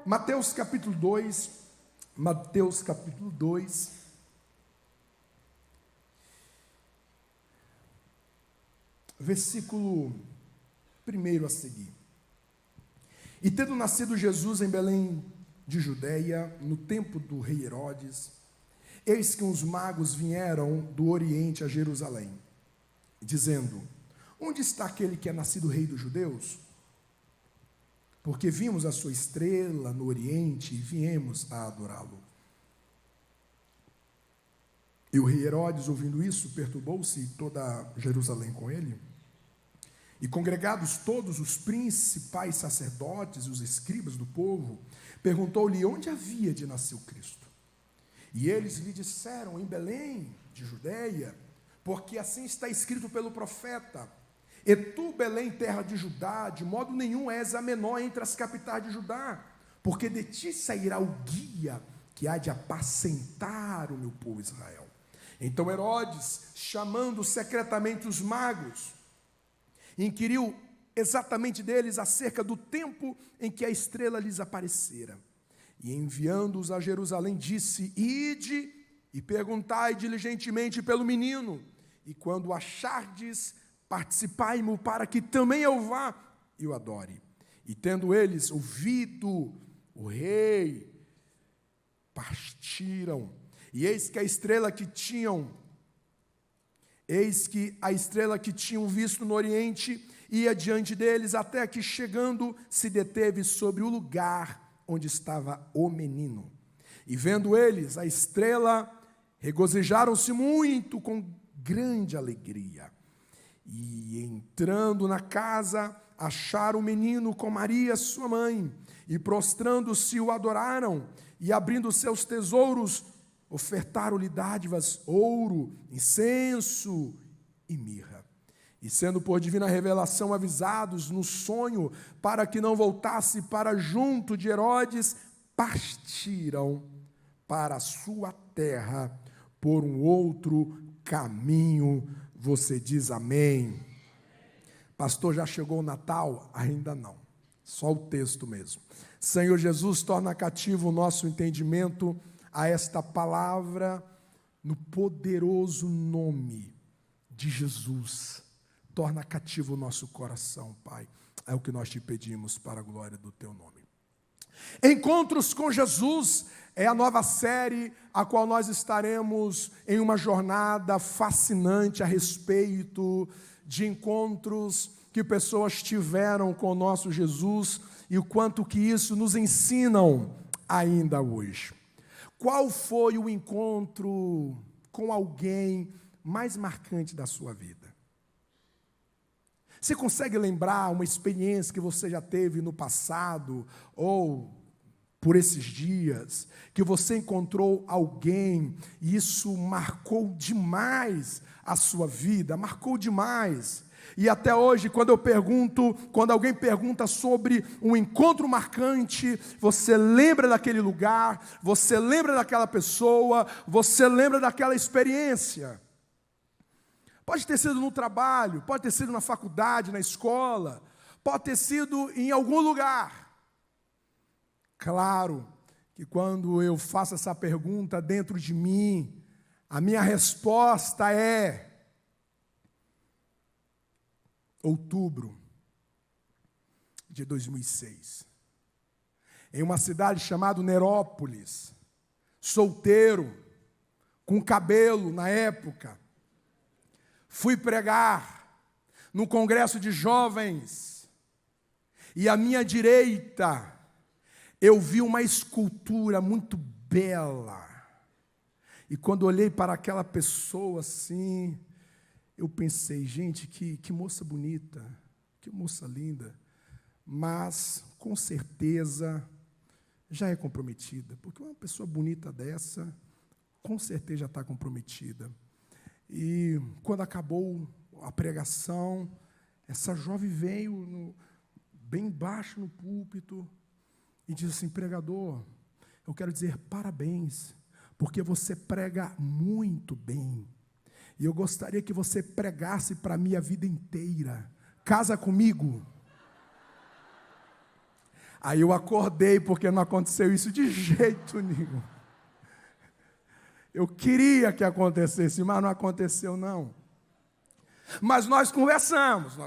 Mateus capítulo 2, versículo 1 a seguir. E tendo nascido Jesus em Belém de Judeia, no tempo do rei Herodes, eis que uns magos vieram do Oriente a Jerusalém, dizendo: onde está aquele que é nascido rei dos judeus? Porque vimos a sua estrela no Oriente e viemos a adorá-lo. E o rei Herodes, ouvindo isso, perturbou-se e toda Jerusalém com ele. E congregados todos os principais sacerdotes e os escribas do povo, perguntou-lhe onde havia de nascer o Cristo. E eles lhe disseram: em Belém de Judeia, porque assim está escrito pelo profeta: e tu, Belém, terra de Judá, de modo nenhum és a menor entre as capitais de Judá, porque de ti sairá o guia que há de apacentar o meu povo Israel. Então Herodes, chamando secretamente os magos, inquiriu exatamente deles acerca do tempo em que a estrela lhes aparecera. E enviando-os a Jerusalém, disse: ide e perguntai diligentemente pelo menino, e quando o achardes, participai-mo, para que também eu vá e o adore. E tendo eles ouvido o rei, partiram. E eis que a estrela que tinham visto no Oriente ia diante deles, até que, chegando, se deteve sobre o lugar onde estava o menino. E vendo eles a estrela, regozijaram-se muito com grande alegria. E entrando na casa, acharam o menino com Maria, sua mãe, e prostrando-se o adoraram, e abrindo seus tesouros, ofertaram-lhe dádivas, ouro, incenso e mirra. E sendo por divina revelação avisados no sonho, para que não voltasse para junto de Herodes, partiram para a sua terra por um outro caminho. Você diz amém? Pastor, já chegou o Natal? Ainda não, só o texto mesmo. Senhor Jesus, torna cativo o nosso entendimento a esta palavra, no poderoso nome de Jesus. Torna cativo o nosso coração, Pai. É o que nós te pedimos para a glória do teu nome. Encontros com Jesus é a nova série a qual nós estaremos em uma jornada fascinante a respeito de encontros que pessoas tiveram com o nosso Jesus e o quanto que isso nos ensinam ainda hoje. Qual foi o encontro com alguém mais marcante da sua vida? Você consegue lembrar uma experiência que você já teve no passado, ou por esses dias, que você encontrou alguém e isso marcou demais a sua vida, marcou demais? E até hoje, quando alguém pergunta sobre um encontro marcante, você lembra daquele lugar, você lembra daquela pessoa, você lembra daquela experiência. Pode ter sido no trabalho, pode ter sido na faculdade, na escola, pode ter sido em algum lugar. Claro que quando eu faço essa pergunta dentro de mim, a minha resposta é outubro de 2006. Em uma cidade chamada Nerópolis, solteiro, com cabelo na época, fui pregar no congresso de jovens, e à minha direita eu vi uma escultura muito bela, e quando olhei para aquela pessoa assim, eu pensei: gente, que moça bonita, que moça linda, mas com certeza já é comprometida, porque uma pessoa bonita dessa, com certeza já está comprometida. E quando acabou a pregação, essa jovem veio bem baixo no púlpito e disse assim: pregador, eu quero dizer parabéns, porque você prega muito bem, e eu gostaria que você pregasse para mim a vida inteira. Casa comigo? Aí eu acordei, porque não aconteceu isso de jeito nenhum. Eu queria que acontecesse, mas não aconteceu não. Mas nós conversamos.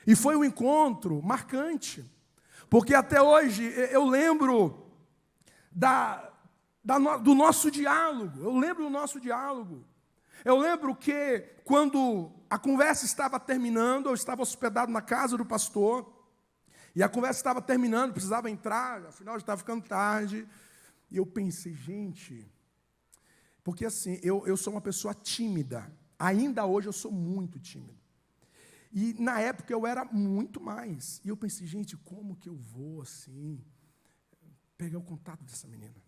E foi um encontro marcante, porque até hoje eu lembro do nosso diálogo. Eu lembro que quando a conversa estava terminando, eu estava hospedado na casa do pastor, e a conversa estava terminando, precisava entrar, afinal já estava ficando tarde, e eu pensei, gente, porque assim, eu sou uma pessoa tímida, ainda hoje eu sou muito tímido, e na época eu era muito mais, e eu pensei, gente, como que eu vou assim, pegar o contato dessa menina?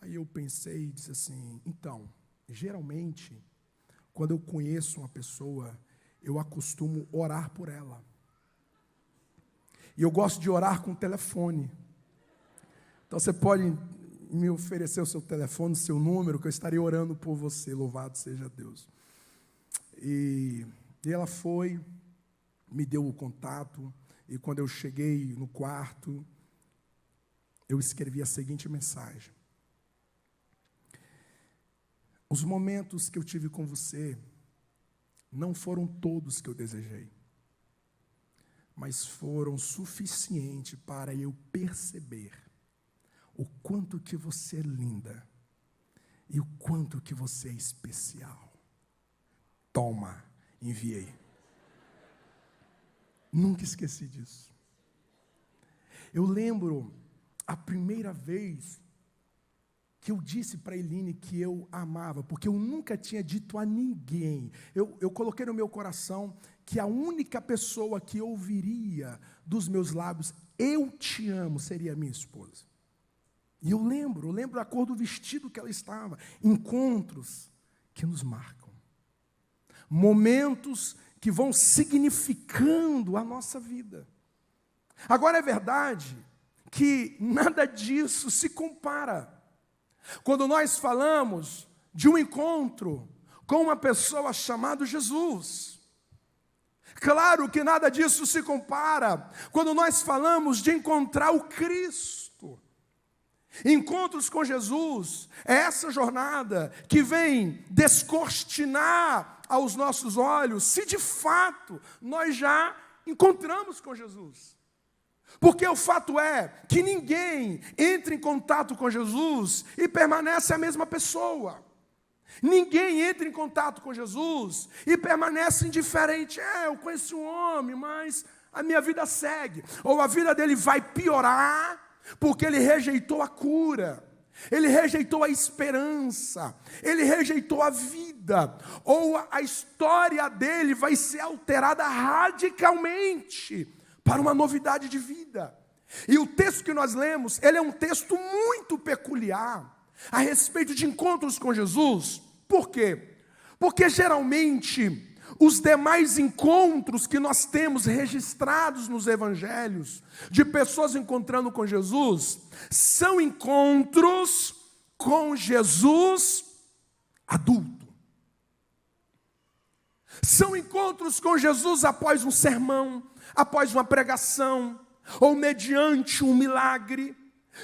Aí eu pensei e disse assim, então, geralmente, quando eu conheço uma pessoa, eu acostumo orar por ela. E eu gosto de orar com telefone. Então você pode me oferecer o seu telefone, o seu número, que eu estarei orando por você, louvado seja Deus. E ela foi, me deu o contato, e quando eu cheguei no quarto, eu escrevi a seguinte mensagem: os momentos que eu tive com você não foram todos que eu desejei, mas foram suficientes para eu perceber o quanto que você é linda e o quanto que você é especial. Toma, enviei. Nunca esqueci disso. Eu lembro a primeira vez que eu disse para a Eline que eu amava, porque eu nunca tinha dito a ninguém. Eu coloquei no meu coração que a única pessoa que ouviria dos meus lábios, eu te amo, seria a minha esposa. E eu lembro a cor do vestido que ela estava. Encontros que nos marcam. Momentos que vão significando a nossa vida. Agora é verdade que nada disso se compara quando nós falamos de um encontro com uma pessoa chamada Jesus. Claro que nada disso se compara quando nós falamos de encontrar o Cristo. Encontros com Jesus é essa jornada que vem descortinar aos nossos olhos se de fato nós já encontramos com Jesus. Porque o fato é que ninguém entra em contato com Jesus e permanece a mesma pessoa. Ninguém entra em contato com Jesus e permanece indiferente. Eu conheço um homem, mas a minha vida segue. Ou a vida dele vai piorar porque ele rejeitou a cura. Ele rejeitou a esperança. Ele rejeitou a vida. Ou a história dele vai ser alterada radicalmente para uma novidade de vida. E o texto que nós lemos, ele é um texto muito peculiar a respeito de encontros com Jesus. Por quê? Porque geralmente os demais encontros que nós temos registrados nos evangelhos, de pessoas encontrando com Jesus, são encontros com Jesus adulto. São encontros com Jesus após um sermão, após uma pregação, ou mediante um milagre.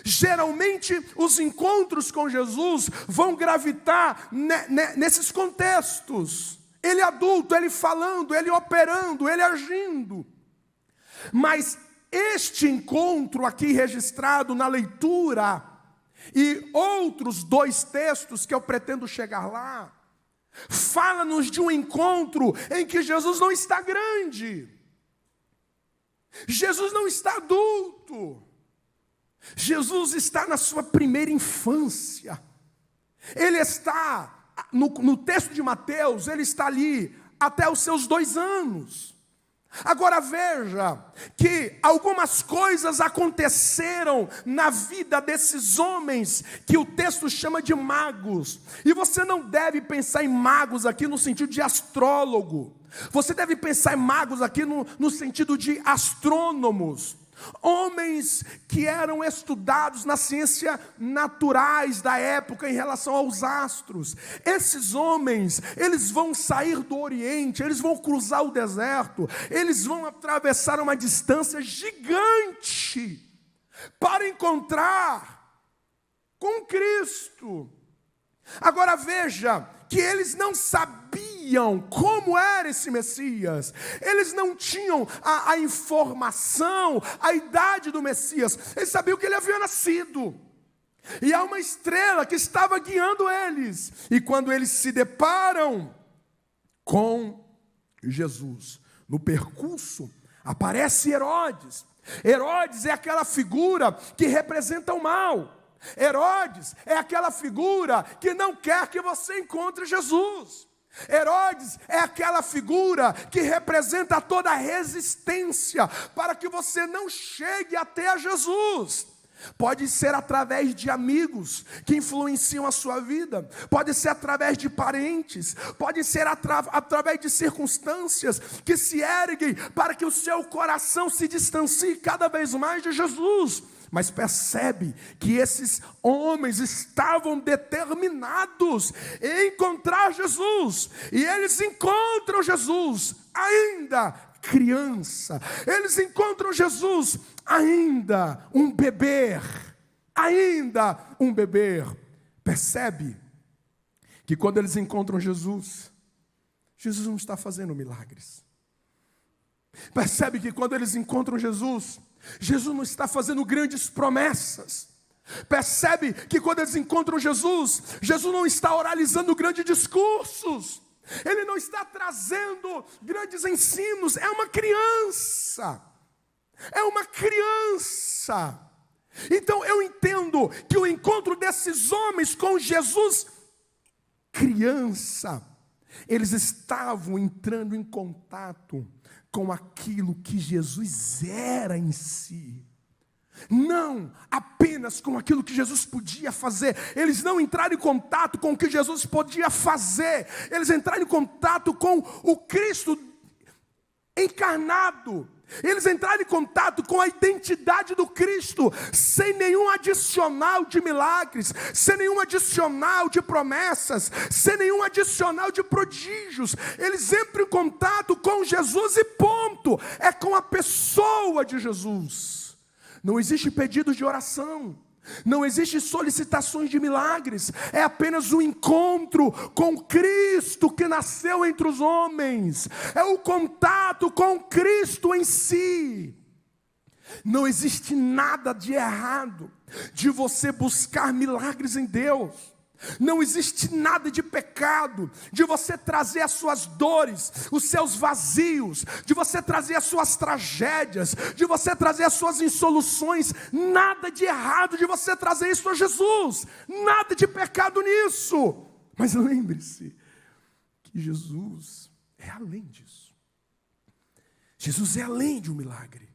Geralmente os encontros com Jesus vão gravitar nesses contextos. Ele adulto, ele falando, ele operando, ele agindo. Mas este encontro aqui registrado na leitura, e outros dois textos que eu pretendo chegar lá, fala-nos de um encontro em que Jesus não está grande. Jesus não está adulto. Jesus está na sua primeira infância. Ele está, no texto de Mateus, ele está ali até os seus 2 anos. Agora veja que algumas coisas aconteceram na vida desses homens que o texto chama de magos. E você não deve pensar em magos aqui no sentido de astrólogo. Você deve pensar em magos aqui no sentido de astrônomos. Homens que eram estudados na ciência naturais da época em relação aos astros. Esses homens, eles vão sair do Oriente, eles vão cruzar o deserto, eles vão atravessar uma distância gigante para encontrar com Cristo. Agora veja que eles não sabiam como era esse Messias, eles não tinham a informação, a idade do Messias, eles sabiam que ele havia nascido, e há uma estrela que estava guiando eles, e quando eles se deparam com Jesus, no percurso, aparece Herodes. Herodes é aquela figura que representa o mal. Herodes é aquela figura que não quer que você encontre Jesus. Herodes é aquela figura que representa toda a resistência para que você não chegue até a Jesus. Pode ser através de amigos que influenciam a sua vida, pode ser através de parentes, pode ser através de circunstâncias que se erguem para que o seu coração se distancie cada vez mais de Jesus. Mas percebe que esses homens estavam determinados em encontrar Jesus, e eles encontram Jesus ainda criança, eles encontram Jesus ainda um bebê, Percebe que quando eles encontram Jesus, Jesus não está fazendo milagres. Percebe que quando eles encontram Jesus, Jesus não está fazendo grandes promessas. Percebe que quando eles encontram Jesus, Jesus não está oralizando grandes discursos. Ele não está trazendo grandes ensinos. É uma criança. Então eu entendo que o encontro desses homens com Jesus criança, eles estavam entrando em contato com aquilo que Jesus era em si, não apenas com aquilo que Jesus podia fazer. Eles não entraram em contato com o que Jesus podia fazer, eles entraram em contato com o Cristo encarnado. Eles entraram em contato com a identidade do Cristo, sem nenhum adicional de milagres, sem nenhum adicional de promessas, sem nenhum adicional de prodígios. Eles entram em contato com Jesus e ponto. É com a pessoa de Jesus. Não existe pedidos de oração, não existe solicitações de milagres. É apenas um encontro com Cristo que nasceu entre os homens. É o contato com Cristo em si. Não existe nada de errado de você buscar milagres em Deus. Não existe nada de pecado de você trazer as suas dores, os seus vazios, de você trazer as suas tragédias, de você trazer as suas insoluções. Nada de errado de você trazer isso a Jesus. Nada de pecado nisso. Mas lembre-se que Jesus é além disso. Jesus é além de um milagre.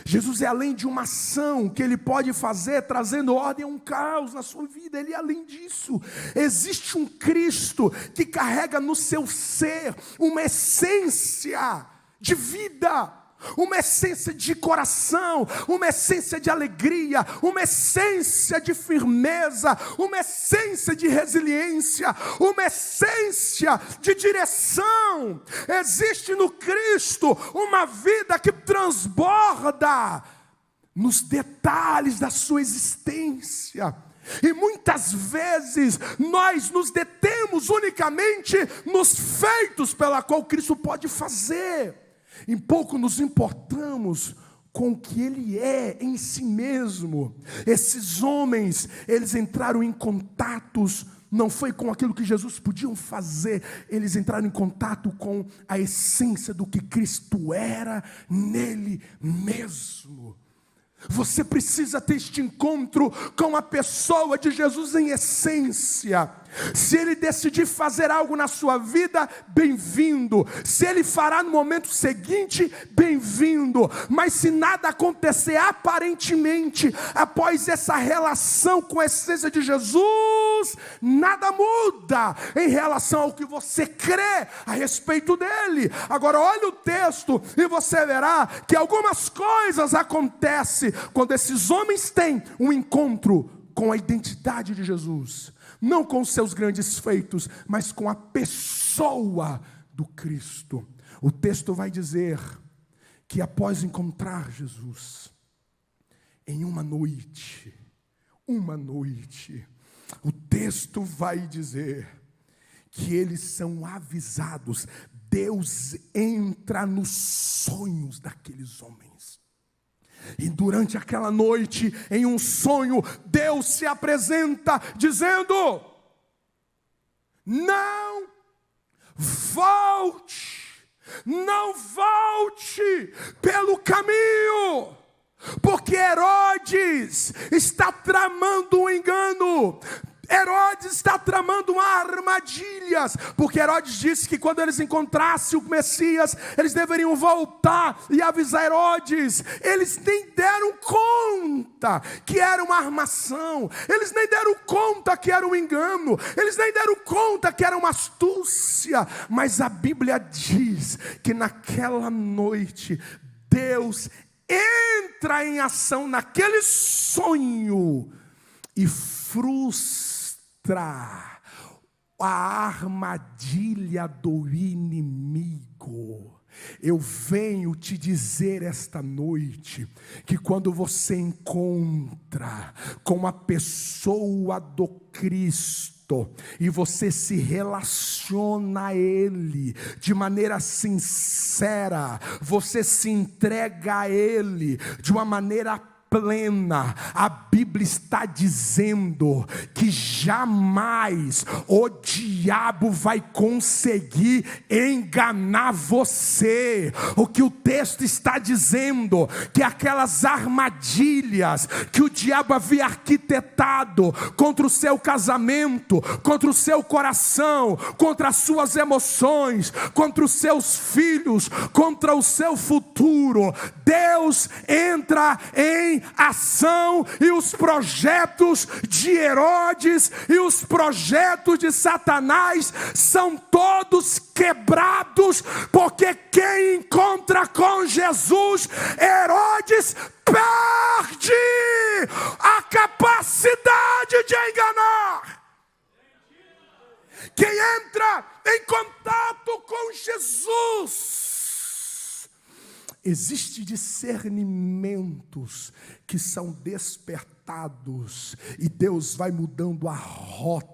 Jesus é além de uma ação que Ele pode fazer trazendo ordem a um caos na sua vida. Ele é além disso. Existe um Cristo que carrega no seu ser uma essência de vida, uma essência de coração, uma essência de alegria, uma essência de firmeza, uma essência de resiliência, uma essência de direção. Existe no Cristo uma vida que transborda nos detalhes da sua existência. E muitas vezes nós nos detemos unicamente nos feitos pela qual Cristo pode fazer. Em pouco nos importamos com o que Ele é em si mesmo. Esses homens, eles entraram em contatos, não foi com aquilo que Jesus podia fazer, eles entraram em contato com a essência do que Cristo era nele mesmo. Você precisa ter este encontro com a pessoa de Jesus em essência. Se Ele decidir fazer algo na sua vida, bem-vindo. Se Ele fará no momento seguinte, bem-vindo. Mas se nada acontecer aparentemente, após essa relação com a essência de Jesus, nada muda em relação ao que você crê a respeito dele. Agora olha o texto e você verá que algumas coisas acontecem quando esses homens têm um encontro com a identidade de Jesus. Não com os seus grandes feitos, mas com a pessoa do Cristo. O texto vai dizer que após encontrar Jesus, em uma noite, o texto vai dizer que eles são avisados. Deus entra nos sonhos daqueles homens. E durante aquela noite, em um sonho, Deus se apresenta dizendo: não volte pelo caminho, porque Herodes está tramando um engano. Herodes está tramando armadilhas, porque Herodes disse que quando eles encontrassem o Messias, eles deveriam voltar e avisar Herodes. Eles nem deram conta que era uma armação, eles nem deram conta que era um engano, eles nem deram conta que era uma astúcia. Mas a Bíblia diz que naquela noite, Deus entra em ação naquele sonho e frustra a armadilha do inimigo. Eu venho te dizer esta noite que quando você encontra com a pessoa do Cristo e você se relaciona a Ele de maneira sincera, você se entrega a Ele de uma maneira plena, a Bíblia está dizendo que jamais o diabo vai conseguir enganar você. O que o texto está dizendo, que aquelas armadilhas que o diabo havia arquitetado contra o seu casamento, contra o seu coração, contra as suas emoções, contra os seus filhos, contra o seu futuro, Deus entra em ação, e os projetos de Herodes e os projetos de Satanás são todos quebrados, porque quem encontra com Jesus, Herodes perde a capacidade de enganar. Quem entra em contato com Jesus, existem discernimentos que são despertados, e Deus vai mudando a rota,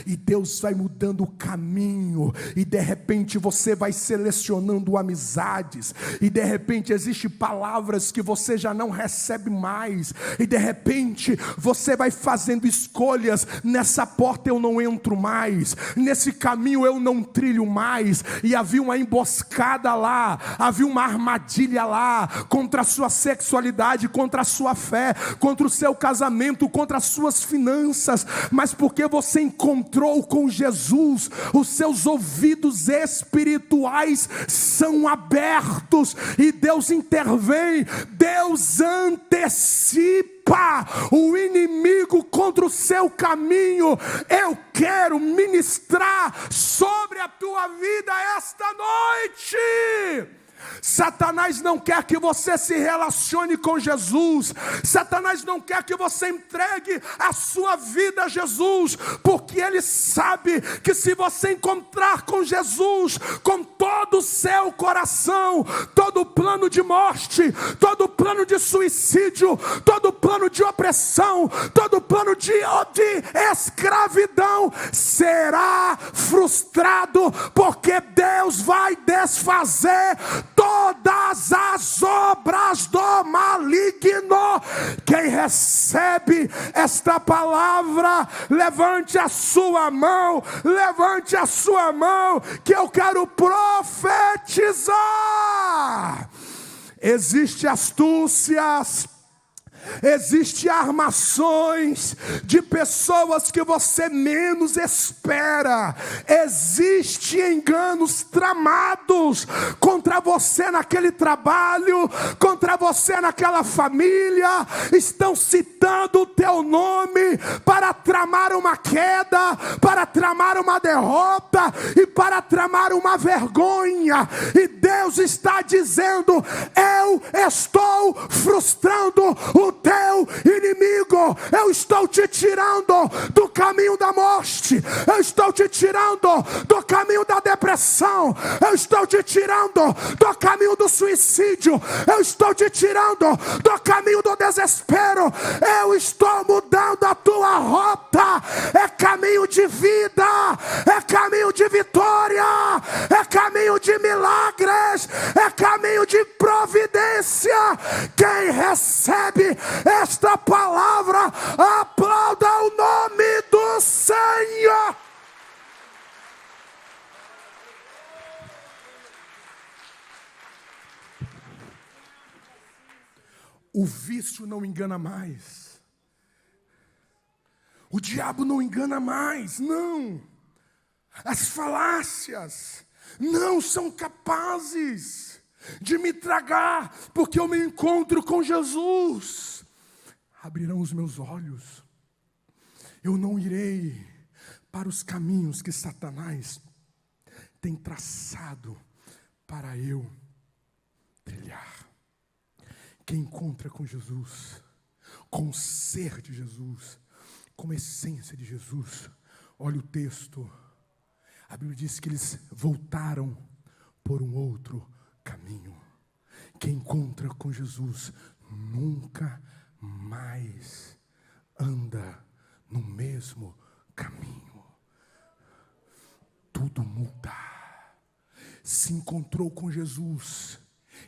e Deus vai mudando o caminho, e de repente você vai selecionando amizades, e de repente existem palavras que você já não recebe mais, e de repente você vai fazendo escolhas: nessa porta eu não entro mais, nesse caminho eu não trilho mais. E havia uma emboscada lá, havia uma armadilha lá, contra a sua sexualidade, contra a sua fé, contra o seu casamento, contra as suas finanças, mas porque você encontrou com Jesus, os seus ouvidos espirituais são abertos, e Deus intervém, Deus antecipa o inimigo contra o seu caminho. Eu quero ministrar sobre a tua vida esta noite. Satanás não quer que você se relacione com Jesus. Satanás não quer que você entregue a sua vida a Jesus, porque ele sabe que se você encontrar com Jesus com todo o seu coração, todo plano de morte, todo plano de suicídio, todo plano de opressão, todo plano de escravidão será frustrado, porque Deus vai desfazer todas as obras do maligno. Quem recebe esta palavra, levante a sua mão, que eu quero profetizar. Existem astúcias, Existem armações de pessoas que você menos espera. Existem enganos tramados contra você naquele trabalho, contra você naquela família. Estão citando o teu nome para tramar uma queda, para tramar uma derrota e para tramar uma vergonha. E Deus está dizendo: eu estou frustrando o teu inimigo. Eu estou te tirando do caminho da morte. Eu estou te tirando do caminho da depressão. Eu estou te tirando do caminho do suicídio. Eu estou te tirando do caminho do desespero. Eu estou mudando a tua rota. É caminho de vida, é caminho de vitória, é caminho de milagres, é caminho de providência. Quem recebe esta palavra, aplauda o nome do Senhor. O vício não engana mais. O diabo não engana mais, não. As falácias não são capazes de me tragar, porque eu me encontro com Jesus. Abrirão os meus olhos. Eu não irei para os caminhos que Satanás tem traçado para eu trilhar. Quem encontra com Jesus, com o ser de Jesus, com a essência de Jesus, olha o texto. A Bíblia diz que eles voltaram por um outro caminho. Quem encontra com Jesus nunca mais anda no mesmo caminho. Tudo muda. Se encontrou com Jesus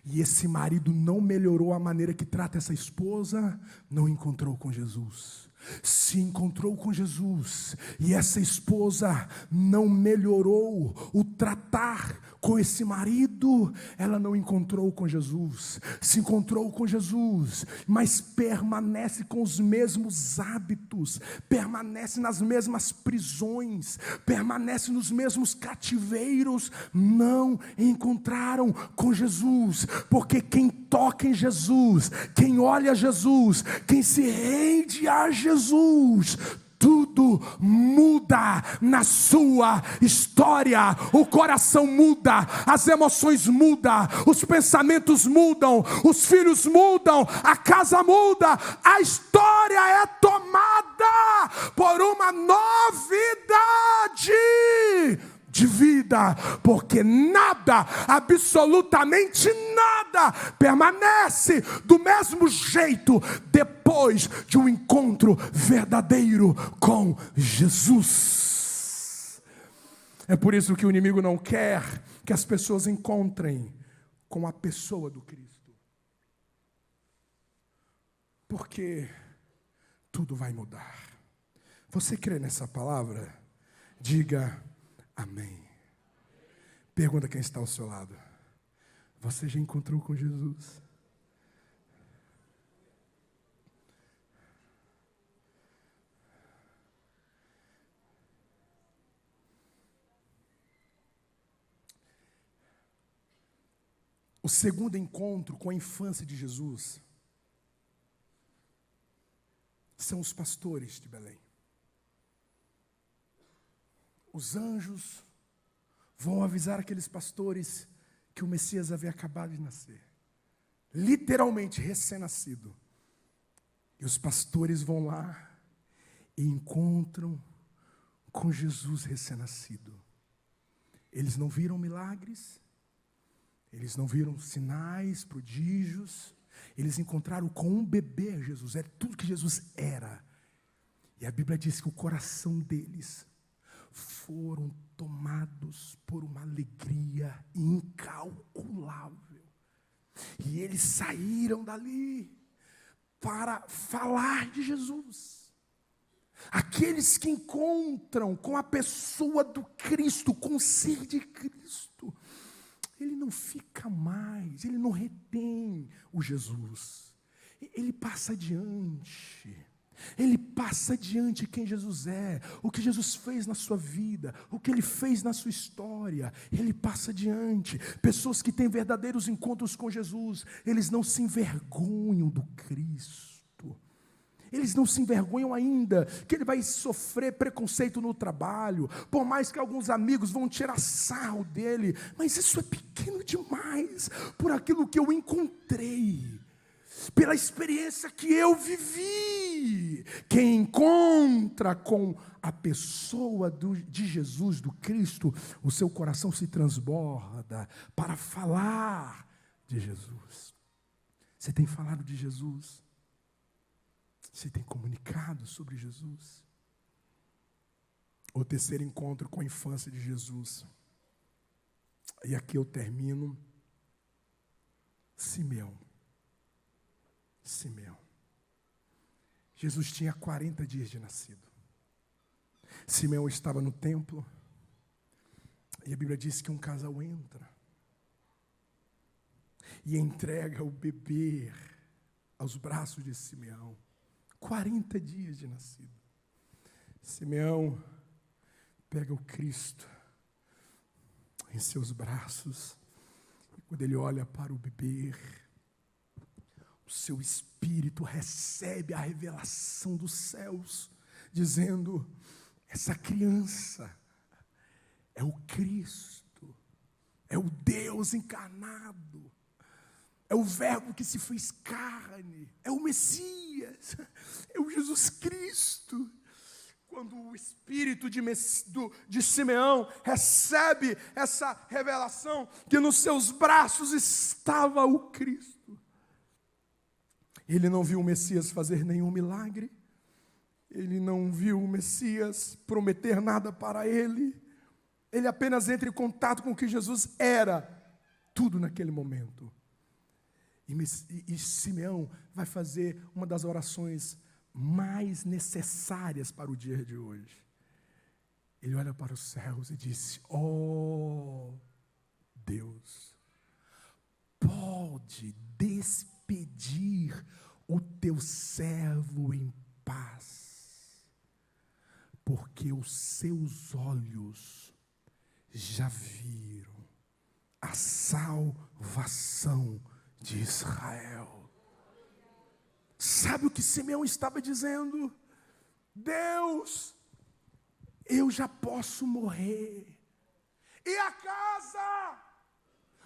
e esse marido não melhorou a maneira que trata essa esposa, não encontrou com Jesus. Se encontrou com Jesus e essa esposa não melhorou o tratar com esse marido, ela não encontrou com Jesus. Se encontrou com Jesus, mas permanece com os mesmos hábitos, permanece nas mesmas prisões, permanece nos mesmos cativeiros, não encontraram com Jesus. Porque quem toca em Jesus, quem olha a Jesus, quem se rende a Jesus, tudo muda na sua história. O coração muda, as emoções mudam, os pensamentos mudam, os filhos mudam, a casa muda, a história é tomada por uma novidade de vida, porque nada, absolutamente nada, permanece do mesmo jeito depois de um encontro verdadeiro com Jesus. É por isso que o inimigo não quer que as pessoas encontrem com a pessoa do Cristo, porque tudo vai mudar. Você crê nessa palavra? Diga amém. Pergunta quem está ao seu lado: você já encontrou com Jesus? O segundo encontro com a infância de Jesus são os pastores de Belém. Os anjos vão avisar aqueles pastores que o Messias havia acabado de nascer. Literalmente recém-nascido. E os pastores vão lá e encontram com Jesus recém-nascido. Eles não viram milagres, eles não viram sinais, prodígios. Eles encontraram com um bebê Jesus, é tudo que Jesus era. E a Bíblia diz que o coração deles foram tomados por uma alegria incalculável. E eles saíram dali para falar de Jesus. Aqueles que encontram com a pessoa do Cristo, com o ser de Cristo, ele não fica mais, ele não retém o Jesus. ele passa adiante. Ele passa adiante quem Jesus é, o que Jesus fez na sua vida, o que Ele fez na sua história. Ele passa adiante. Pessoas que têm verdadeiros encontros com Jesus, eles não se envergonham do Cristo. Eles não se envergonham ainda que ele vai sofrer preconceito no trabalho, por mais que alguns amigos vão tirar sarro dele, mas isso é pequeno demais por aquilo que eu encontrei, pela experiência que eu vivi. Quem encontra com a pessoa de Jesus, do Cristo, o seu coração se transborda para falar de Jesus. Você tem falado de Jesus? Você tem comunicado sobre Jesus? O terceiro encontro com a infância de Jesus. E aqui eu termino. Simeão. Jesus tinha 40 dias de nascido. Simeão estava no templo. E a Bíblia diz que um casal entra e entrega o bebê aos braços de Simeão. 40 dias de nascido. Simeão pega o Cristo em seus braços. E quando ele olha para o bebê, o seu espírito recebe a revelação dos céus, dizendo: essa criança é o Cristo, é o Deus encarnado, é o Verbo que se fez carne, é o Messias, é o Jesus Cristo. Quando o espírito de Simeão recebe essa revelação, que nos seus braços estava o Cristo. Ele não viu o Messias fazer nenhum milagre, ele não viu o Messias prometer nada para ele, ele apenas entra em contato com o que Jesus era, tudo naquele momento. E Simeão vai fazer uma das orações mais necessárias para o dia de hoje. Ele olha para os céus e diz: ó Deus, pode despedir o teu servo em paz, porque os seus olhos já viram a salvação de Israel. Sabe o que Simeão estava dizendo? Deus, eu já posso morrer. E a casa?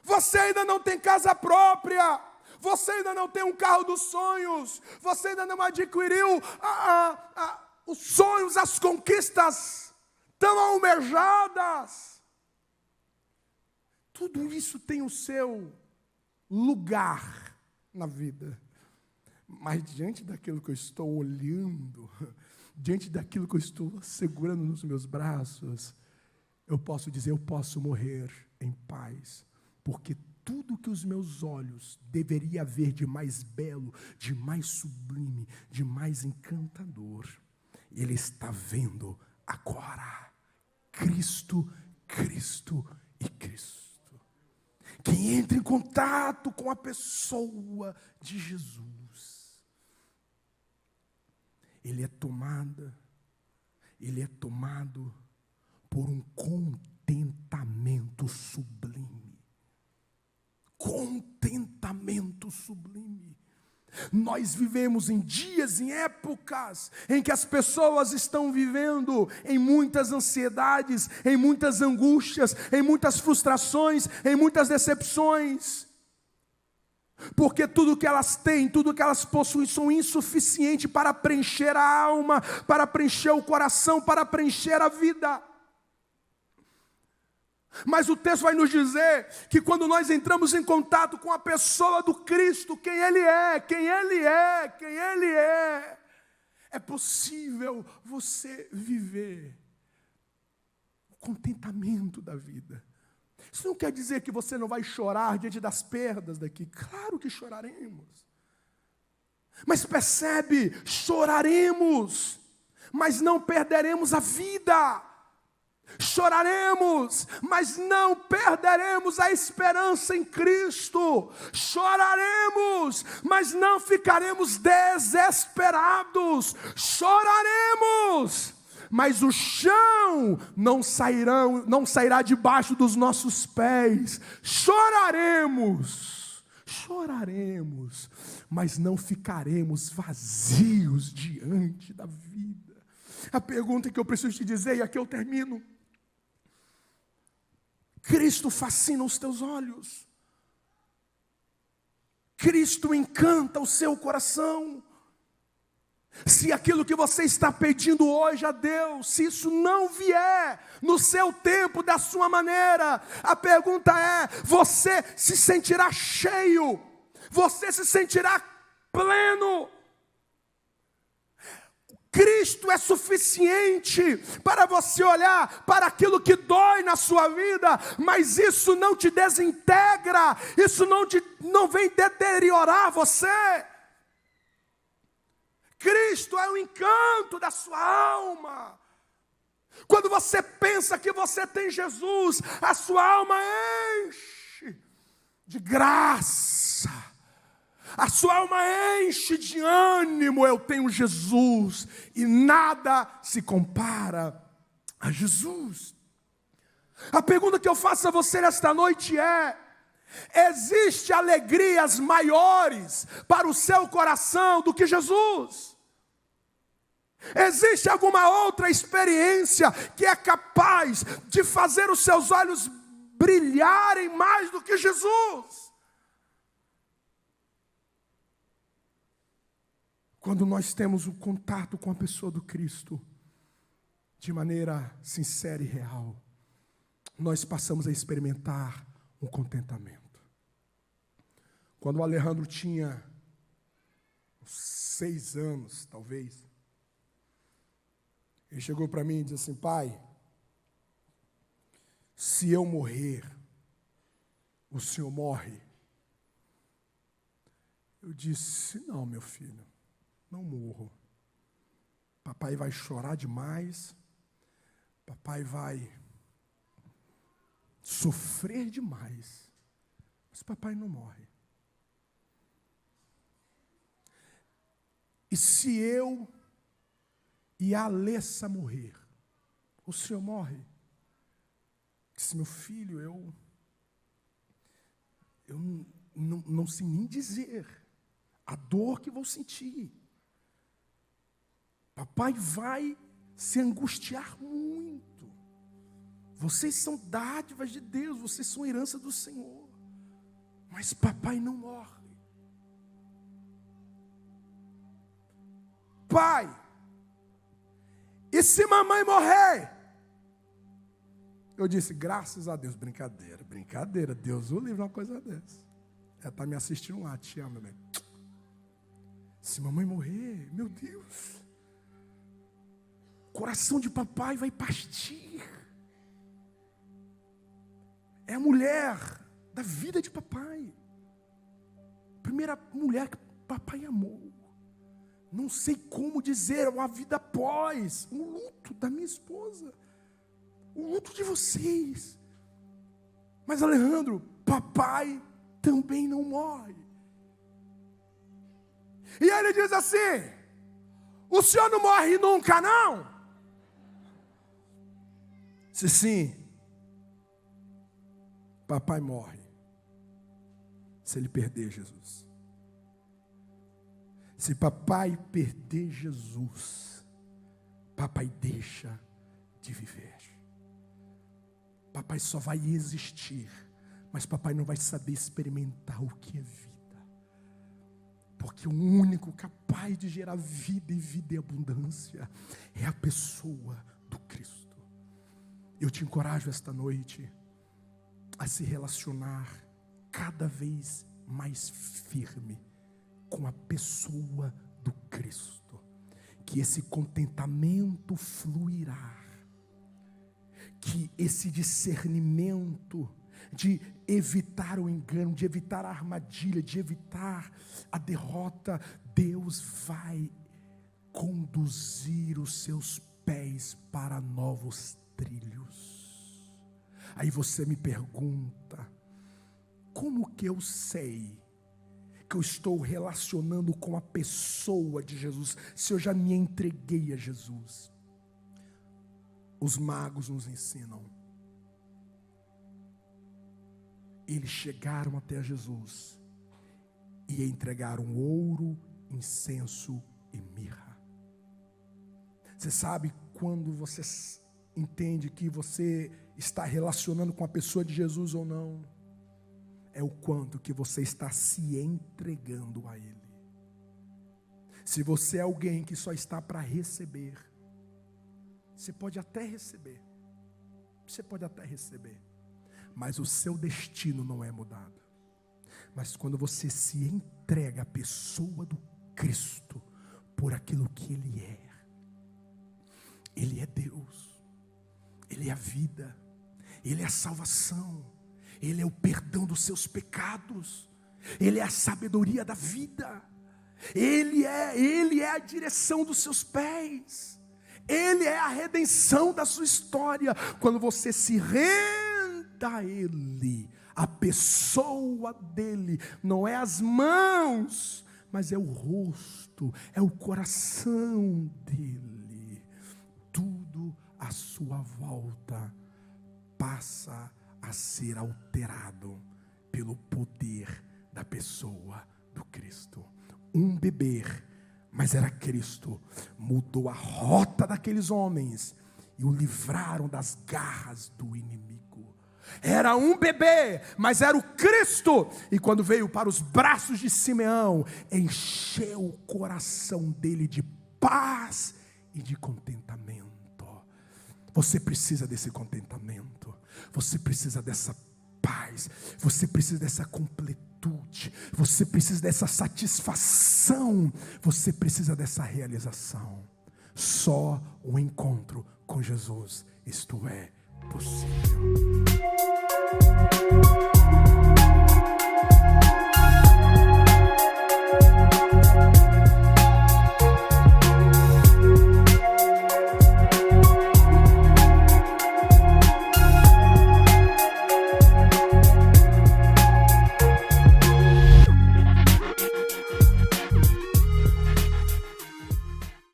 Você ainda não tem casa própria. Você ainda não tem um carro dos sonhos. Você ainda não adquiriu os sonhos, as conquistas tão almejadas. Tudo isso tem o seu lugar na vida. Mas diante daquilo que eu estou olhando, diante daquilo que eu estou segurando nos meus braços, eu posso dizer, eu posso morrer em paz, porque tudo que os meus olhos deveria ver de mais belo, de mais sublime, de mais encantador, Ele está vendo agora. Cristo, Cristo e Cristo. Quem entra em contato com a pessoa de Jesus, ele é tomado por um contentamento sublime. Contentamento sublime. Nós vivemos em dias, em épocas, em que as pessoas estão vivendo em muitas ansiedades, em muitas angústias, em muitas frustrações, em muitas decepções. Porque tudo que elas têm, tudo que elas possuem são insuficientes para preencher a alma, para preencher o coração, para preencher a vida. Mas o texto vai nos dizer que quando nós entramos em contato com a pessoa do Cristo, quem Ele é, é possível você viver o contentamento da vida. Isso não quer dizer que você não vai chorar diante das perdas daqui. Claro que choraremos. Mas percebe, choraremos, mas não perderemos a vida. Choraremos, mas não perderemos a esperança em Cristo. Choraremos, mas não ficaremos desesperados. Choraremos, mas o chão não sairá debaixo dos nossos pés. Choraremos, mas não ficaremos vazios diante da vida. A pergunta que eu preciso te dizer, e aqui eu termino: Cristo fascina os teus olhos? Cristo encanta o seu coração? Se aquilo que você está pedindo hoje a Deus, se isso não vier no seu tempo, da sua maneira, a pergunta é: você se sentirá cheio? Você se sentirá pleno? Cristo é suficiente para você olhar para aquilo que dói na sua vida, mas isso não te desintegra, isso não vem deteriorar você. Cristo é o encanto da sua alma. Quando você pensa que você tem Jesus, a sua alma enche de graça. A sua alma enche de ânimo. Eu tenho Jesus e nada se compara a Jesus. A pergunta que eu faço a você nesta noite é: existe alegrias maiores para o seu coração do que Jesus? Existe alguma outra experiência que é capaz de fazer os seus olhos brilharem mais do que Jesus? Quando nós temos o contato com a pessoa do Cristo de maneira sincera e real, nós passamos a experimentar um contentamento. Quando o Alejandro tinha 6 anos, talvez, ele chegou para mim e disse assim: pai, se eu morrer, o senhor morre? Eu disse: não, meu filho, não morro. Papai vai chorar demais, papai vai sofrer demais, mas papai não morre. E se eu e a Alessa morrer, o senhor morre? Disse: meu filho, eu não sei nem dizer a dor que vou sentir. Papai vai se angustiar muito. Vocês são dádivas de Deus, vocês são herança do Senhor. Mas papai não morre. Pai, e se mamãe morrer? Eu disse: graças a Deus. Brincadeira, Deus o livre uma coisa dessa. Ela está me assistindo lá, te amo, meu bem. Se mamãe morrer, meu Deus, o coração de papai vai partir. É a mulher da vida de papai, a primeira mulher que papai amou. Não sei como dizer, a vida após, o luto da minha esposa, o luto de vocês. Mas Alejandro, papai também não morre. E ele diz assim: o senhor não morre nunca, não? Se sim, papai morre se ele perder Jesus. Se papai perder Jesus, papai deixa de viver. Papai só vai existir, mas papai não vai saber experimentar o que é vida. Porque o único capaz de gerar vida e vida em abundância é a pessoa do Cristo. Eu te encorajo esta noite a se relacionar cada vez mais firme com a pessoa do Cristo, que esse contentamento fluirá, que esse discernimento de evitar o engano, de evitar a armadilha, de evitar a derrota, Deus vai conduzir os seus pés para novos trilhos. Aí você me pergunta, como que eu sei que eu estou relacionando com a pessoa de Jesus, se eu já me entreguei a Jesus? Os magos nos ensinam. Eles chegaram até Jesus e entregaram ouro, incenso e mirra. Você sabe quando você entende que você está relacionando com a pessoa de Jesus ou não? É o quanto que você está se entregando a Ele. Se você é alguém que só está para receber, você pode até receber, mas o seu destino não é mudado. Mas quando você se entrega à pessoa do Cristo, por aquilo que Ele é Deus, Ele é a vida, Ele é a salvação, Ele é o perdão dos seus pecados, Ele é a sabedoria da vida, Ele é a direção dos seus pés, Ele é a redenção da sua história. Quando você se rende a Ele, a pessoa dele, não é as mãos, mas é o rosto, é o coração dele. Tudo à sua volta passa a ser alterado pelo poder da pessoa do Cristo. Um bebê, mas era Cristo, mudou a rota daqueles homens e o livraram das garras do inimigo. Era um bebê, mas era o Cristo. E quando veio para os braços de Simeão, encheu o coração dele de paz e de contentamento. Você precisa desse contentamento, você precisa dessa paz, você precisa dessa completude, você precisa dessa satisfação, você precisa dessa realização. Só o encontro com Jesus, isto é possível.